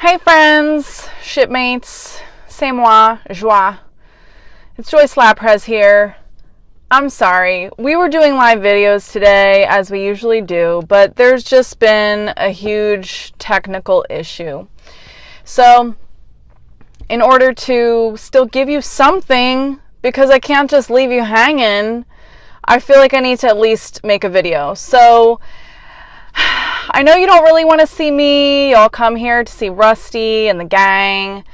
Hey friends, shipmates, c'est moi, joie. It's Joy Slaprez here. I'm sorry, we were doing live videos today as we usually do, but there's just been a huge technical issue. So, in order to still give you something, because I can't just leave you hanging, I feel like I need to at least make a video. So, I know you don't really want to see me, y'all come here to see Rusty and the gang,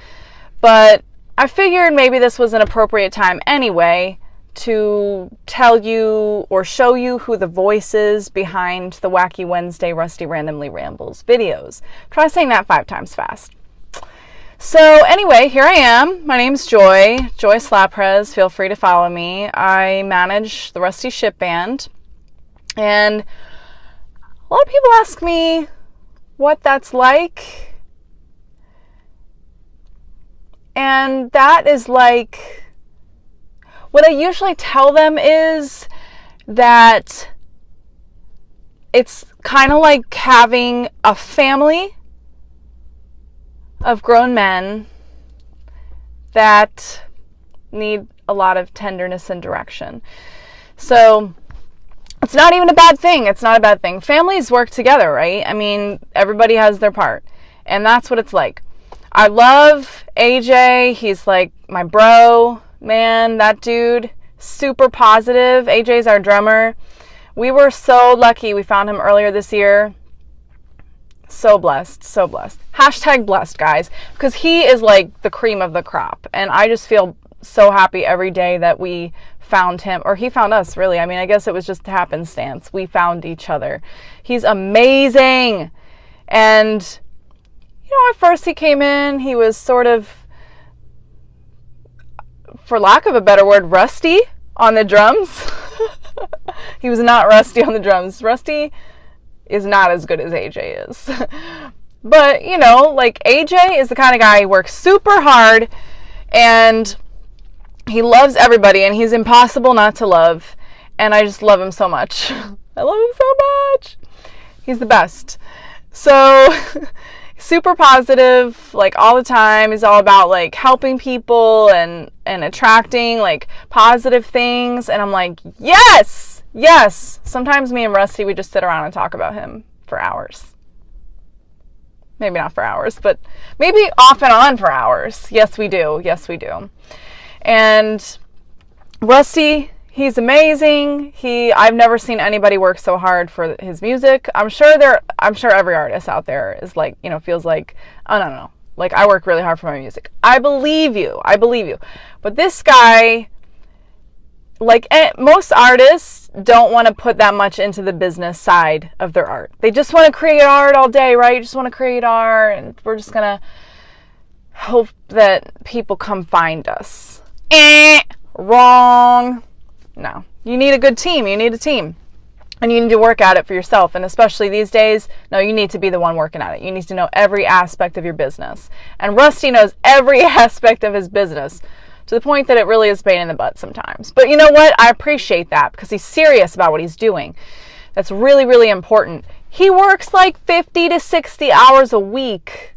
but I figured maybe this was an appropriate time anyway to tell you or show you who the voice is behind the Wacky Wednesday Rusty Randomly Rambles videos. Try saying that 5 times fast. So anyway, here I am. My name's Joy Slaprez. Feel free to follow me. I manage the Rusty Ship Band, and a lot of people ask me what that's like, and that is like, what I usually tell them is that it's kind of like having a family of grown men that need a lot of tenderness and direction. So it's not even a bad thing. It's not a bad thing. Families work together, right? I mean, everybody has their part. And that's what it's like. I love AJ. He's like my bro, man. That dude, super positive. AJ's our drummer. We were so lucky. We found him earlier this year. So blessed. So blessed. Hashtag blessed, guys. Because he is like the cream of the crop. And I just feel so happy every day that we found him, or he found us, really. I mean, I guess it was just happenstance. We found each other. He's amazing. And, you know, at first he came in, he was sort of, for lack of a better word, rusty on the drums. He was not rusty on the drums. Rusty is not as good as AJ is. But, you know, like, AJ is the kind of guy who works super hard, and he loves everybody, and he's impossible not to love, and I just love him so much. I love him so much. He's the best. So, super positive, like, all the time. He's all about, like, helping people and attracting, like, positive things, and I'm like, yes! Yes! Sometimes me and Rusty, we just sit around and talk about him for hours. Maybe not for hours, but maybe off and on for hours. Yes, we do. Yes, we do. And Rusty, he's amazing. I've never seen anybody work so hard for his music. I'm sure every artist out there is like, you know, feels like, oh, no. Like, I work really hard for my music. I believe you. But this guy, like most artists, don't want to put that much into the business side of their art. They just want to create art all day, right? You just want to create art, and we're just going to hope that people come find us. Wrong. No. You need a good team. You need a team. And you need to work at it for yourself. And especially these days, no, you need to be the one working at it. You need to know every aspect of your business. And Rusty knows every aspect of his business, to the point that it really is pain in the butt sometimes. But you know what? I appreciate that, because he's serious about what he's doing. That's really, really important. He works like 50 to 60 hours a week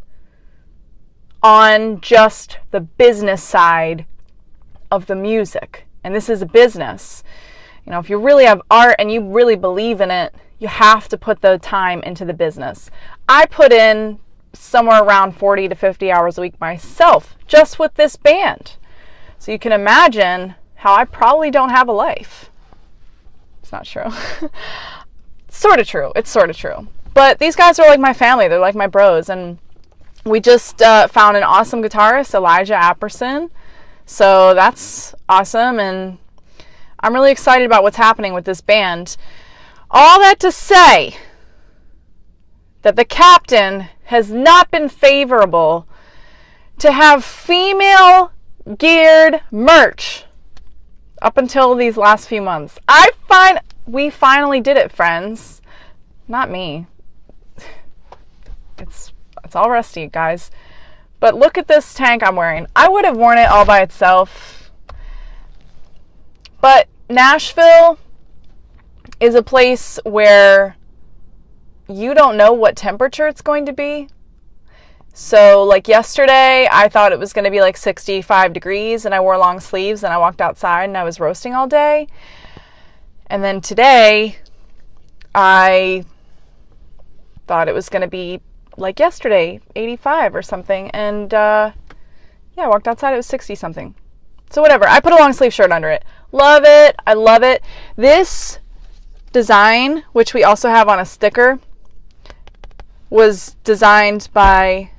on just the business side of the music. And this is a business. You know, if you really have art and you really believe in it, you have to put the time into the business. I put in somewhere around 40 to 50 hours a week myself, just with this band. So you can imagine how I probably don't have a life. It's not true. It's sort of true. It's sort of true. But these guys are like my family. They're like my bros. And we just found an awesome guitarist, Elijah Apperson. So that's awesome, and I'm really excited about what's happening with this band. All that to say that the captain has not been favorable to have female-geared merch up until these last few months. We finally did it, friends. Not me. It's all Rusty, guys. But look at this tank I'm wearing. I would have worn it all by itself. But Nashville is a place where you don't know what temperature it's going to be. So like yesterday, I thought it was going to be like 65 degrees and I wore long sleeves and I walked outside and I was roasting all day. And then today, I thought it was going to be like yesterday, 85 or something. And I walked outside, it was 60 something. So whatever, I put a long sleeve shirt under it. Love it. I love it. This design, which we also have on a sticker, was designed by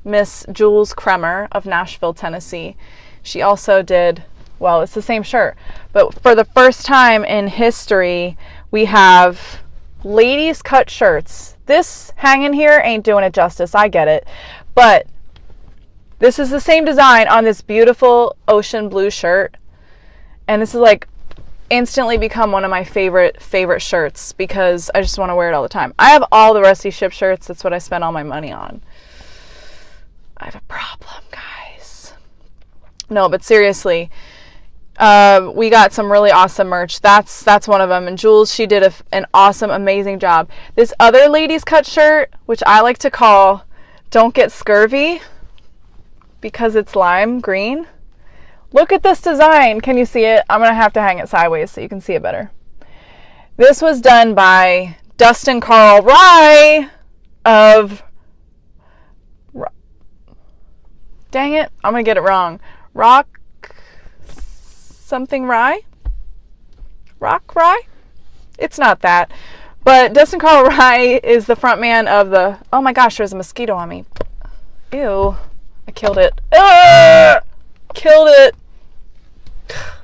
Miss Jules Kremer of Nashville, Tennessee. She also did, well, it's the same shirt, but for the first time in history, we have ladies cut shirts. This hanging here ain't doing it justice, I get it, but this is the same design on this beautiful ocean blue shirt, and this is like instantly become one of my favorite shirts because I just want to wear it all the time. I have all the Rusty Ship shirts. That's what I spend all my money on. I have a problem, guys. No, but seriously, we got some really awesome merch. That's one of them. And Jules, she did an awesome, amazing job. This other ladies cut shirt, which I like to call Don't Get Scurvy because it's lime green. Look at this design. Can you see it? I'm going to have to hang it sideways so you can see it better. This was done by Dustin Carl Rye of... Dang it. I'm going to get it wrong. Rock something Rye? Rock Rye? It's not that. But Dustin Carl Rye is the front man of the... Oh my gosh, there's a mosquito on me. Ew. I killed it. Killed it.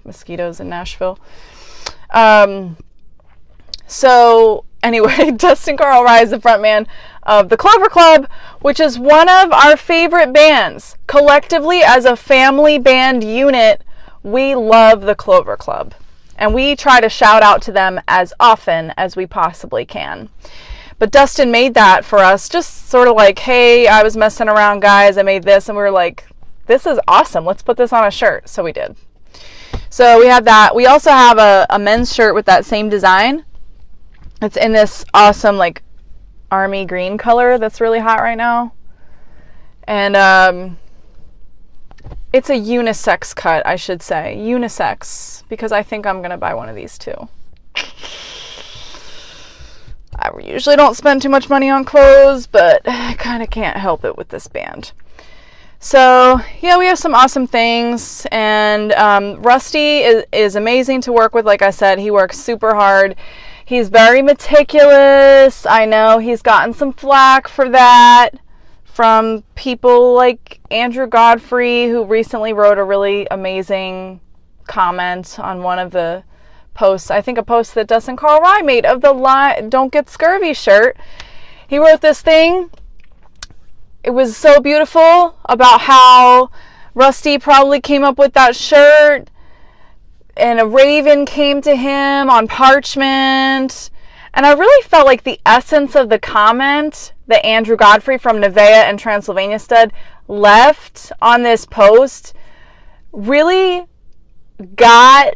Mosquitoes in Nashville. So anyway, Dustin Carl Rye is the front man of the Clover Club, which is one of our favorite bands. Collectively, as a family band unit, we love the Clover Club. And we try to shout out to them as often as we possibly can. But Dustin made that for us, just sort of like, hey, I was messing around, guys. I made this. And we were like, this is awesome. Let's put this on a shirt. So we did. So we have that. We also have a men's shirt with that same design. It's in this awesome, like, army green color that's really hot right now. And it's a unisex cut, I should say. Unisex. Because I think I'm going to buy one of these too. I usually don't spend too much money on clothes, but I kind of can't help it with this band. So, yeah, we have some awesome things, and Rusty is amazing to work with. Like I said, he works super hard. He's very meticulous. I know he's gotten some flack for that from people like Andrew Godfrey, who recently wrote a really amazing comment on one of the posts. I think a post that Dustin Carl Rye made of the Don't Get Scurvy shirt. He wrote this thing. It was so beautiful about how Rusty probably came up with that shirt and a raven came to him on parchment. And I really felt like the essence of the comment that Andrew Godfrey from Nevaeh and Transylvania Stud left on this post really got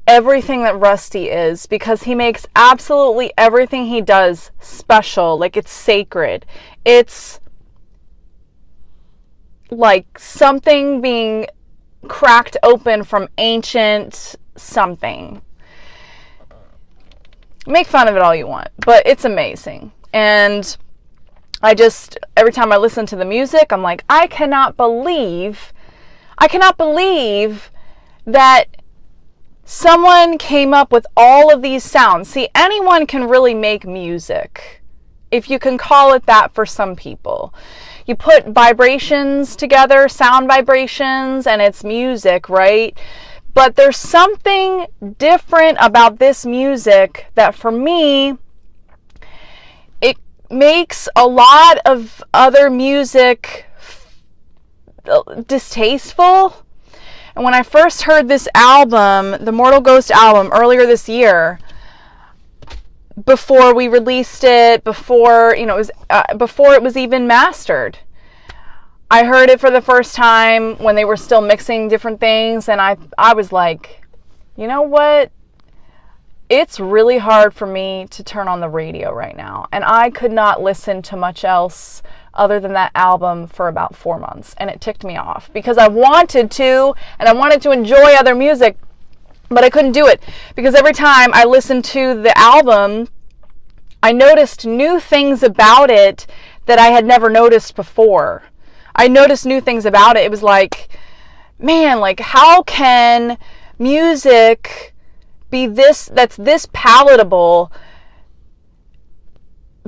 everything that Rusty is, because he makes absolutely everything he does special. Like, it's sacred. It's like something being cracked open from ancient something. Make fun of it all you want, but it's amazing. And I just, every time I listen to the music, I'm like, I cannot believe that someone came up with all of these sounds. See, anyone can really make music, if you can call it that for some people. You put vibrations together, sound vibrations, and it's music, right? But there's something different about this music that, for me, it makes a lot of other music distasteful. And when I first heard this album, the Mortal Ghost album, earlier this year, before we released it, before it was even mastered, I heard it for the first time when they were still mixing different things, and I was like, you know what? It's really hard for me to turn on the radio right now, and I could not listen to much else other than that album for about 4 months. And it ticked me off because I wanted to, and I wanted to enjoy other music, but I couldn't do it because every time I listened to the album, I noticed new things about it that I had never noticed before. I noticed new things about it. It was like, man, like how can music be this, that's this palatable,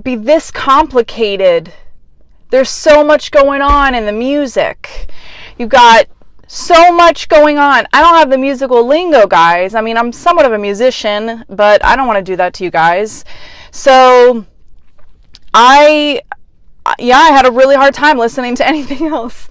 be this complicated? There's so much going on in the music. You've got so much going on. I don't have the musical lingo, guys. I mean, I'm somewhat of a musician, but I don't want to do that to you guys. So I had a really hard time listening to anything else.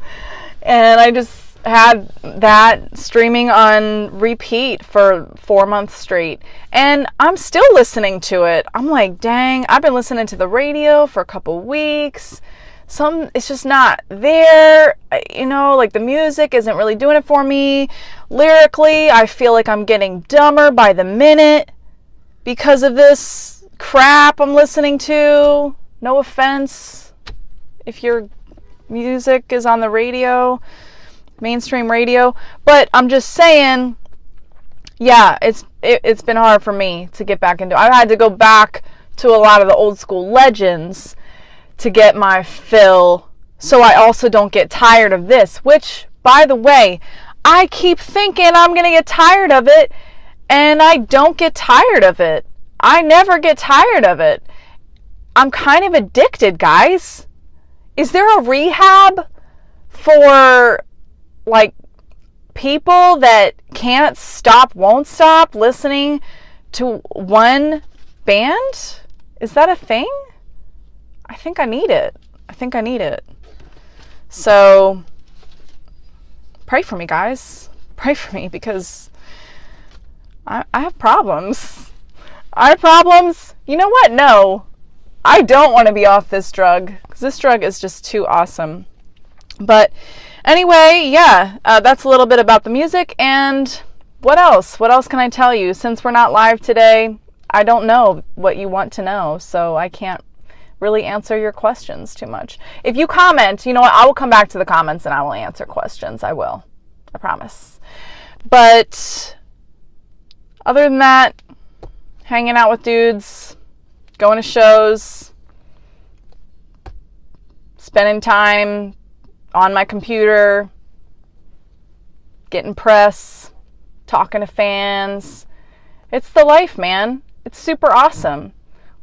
And I just had that streaming on repeat for 4 months straight. And I'm still listening to it. I'm like, dang, I've been listening to the radio for a couple weeks. It's just not there. You know, like the music isn't really doing it for me. Lyrically, I feel like I'm getting dumber by the minute because of this crap I'm listening to. No offense if your music is on the radio, mainstream radio, but I'm just saying, yeah, it's been hard for me to get back into. I've had to go back to a lot of the old school legends to get my fill, so I also don't get tired of this, which, by the way, I keep thinking I'm going to get tired of it, and I don't get tired of it. I never get tired of it. I'm kind of addicted, guys. Is there a rehab for, like, people that can't stop, won't stop listening to one band? Is that a thing? I think I need it. So, pray for me, guys. Pray for me, because I have problems. I have problems. You know what? No. I don't want to be off this drug, because this drug is just too awesome. But anyway, yeah, that's a little bit about the music. And what else? What else can I tell you? Since we're not live today, I don't know what you want to know, so I can't really answer your questions too much. If you comment, you know what, I will come back to the comments and I will answer questions. I will. I promise. But other than that, hanging out with dudes, going to shows, spending time on my computer, getting press, talking to fans. It's the life, man. It's super awesome.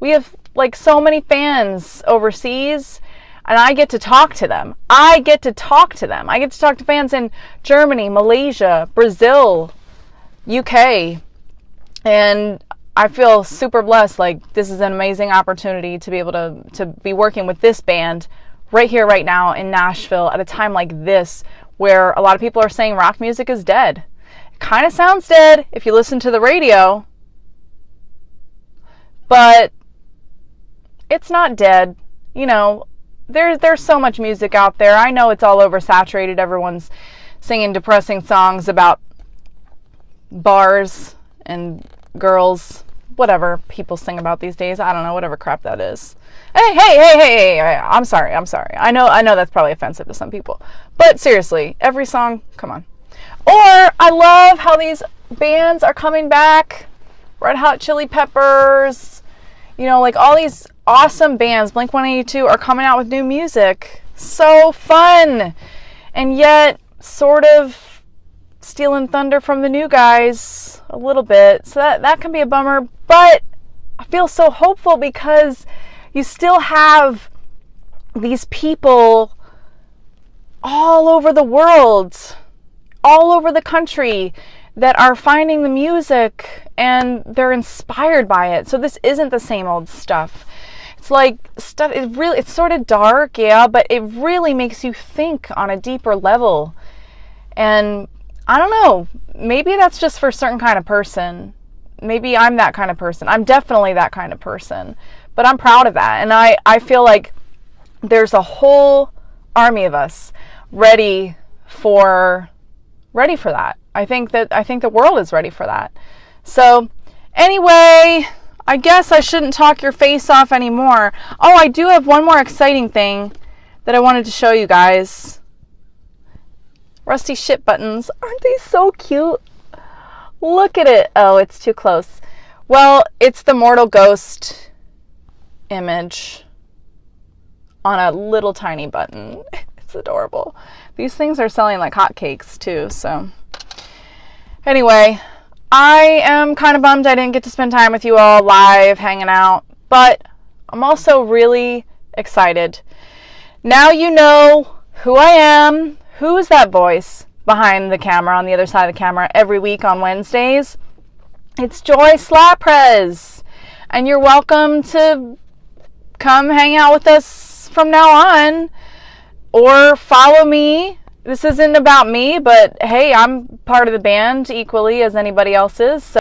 We have like so many fans overseas, and I get to talk to them. I get to talk to fans in Germany, Malaysia, Brazil, UK, and I feel super blessed. Like, this is an amazing opportunity to be able to be working with this band right here, right now in Nashville at a time like this, where a lot of people are saying rock music is dead. It kind of sounds dead if you listen to the radio, but it's not dead. You know, there's so much music out there. I know it's all oversaturated. Everyone's singing depressing songs about bars and girls, whatever people sing about these days. I don't know, whatever crap that is. Hey, I'm sorry. I know that's probably offensive to some people. But seriously, every song, come on. Or I love how these bands are coming back. Red Hot Chili Peppers, you know, like all these awesome bands, Blink-182, are coming out with new music. So fun. And yet, sort of stealing thunder from the new guys a little bit. So that can be a bummer. But I feel so hopeful because you still have these people all over the world, all over the country, that are finding the music and they're inspired by it. So this isn't the same old stuff. It's like stuff, it's sort of dark, yeah, but it really makes you think on a deeper level. And I don't know, maybe that's just for a certain kind of person. Maybe I'm that kind of person. I'm definitely that kind of person. But I'm proud of that. And I feel like there's a whole army of us ready for that. I think the world is ready for that. So anyway, I guess I shouldn't talk your face off anymore. Oh, I do have one more exciting thing that I wanted to show you guys. Rusty ship buttons. Aren't they so cute? Look at it. Oh, it's too close. Well, it's the Mortal Ghost image on a little tiny button. It's adorable. These things are selling like hotcakes too, so. Anyway, I am kind of bummed I didn't get to spend time with you all live hanging out, but I'm also really excited. Now you know who I am. Who is that voice behind the camera, on the other side of the camera, every week on Wednesdays? It's Joy Slaprez, and you're welcome to come hang out with us from now on, or follow me. This isn't about me, but hey, I'm part of the band equally as anybody else is. So